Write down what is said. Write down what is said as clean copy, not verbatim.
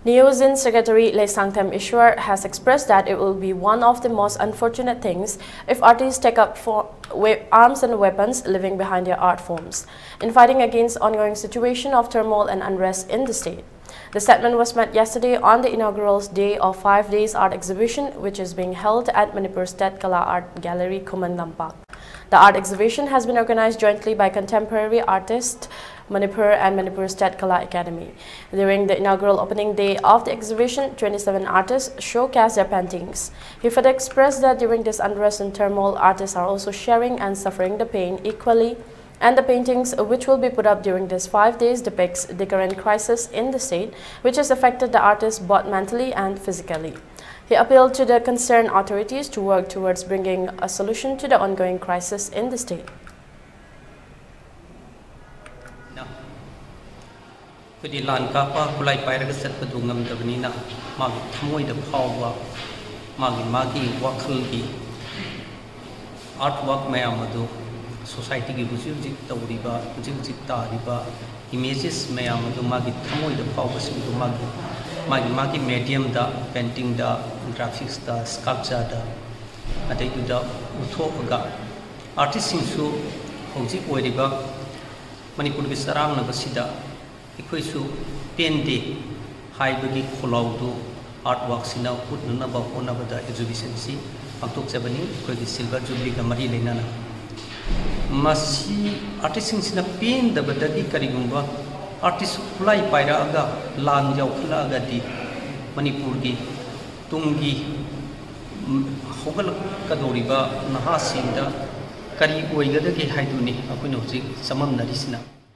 Neosin Secretary Leisangtham Ishwar has expressed that it will be one of the most unfortunate things if artists take up arms and weapons living behind their art forms in fighting against ongoing situation of turmoil and unrest in the state. The statement was made yesterday on the inaugural day of 5 days art exhibition, which is being held at Manipur State Kala Art Gallery, Kuman Lampak. The art exhibition has been organized jointly by contemporary artists Manipur and Manipur State Kala Academy. During the inaugural opening day of the exhibition, 27 artists showcased their paintings. He further expressed that during this unrest and turmoil, artists are also sharing and suffering the pain equally, and the paintings which will be put up during these 5 days depicts the current crisis in the state, which has affected the artists both mentally and physically. He appealed to the concerned authorities to work towards bringing a solution to the ongoing crisis in the state. Kudi lan kapa kulai paira kesat pedungam dabnina magi thamoi da phawa magi wakhal gi artwork mayam adu society gi buji tawriba buji tariba images mayam adu magi thamoi da phawa sim du magi medium da painting da graphics da sculpture da adai du da uthoga artist sing su hoji oiriba Manipur gi sarang na basida Ikoisu pende haibagi khulaudu artwork sina utnana ba onabada exhibition si pangtok chabani koi silver jubilee ga mari leinana masi artist sina pen da badagi karigumba artist kulai paira aga lan jau khla aga di Manipur gi tungi hogal kadoriba naha sinda kari oigada ki haiduni akoino ji samam narisina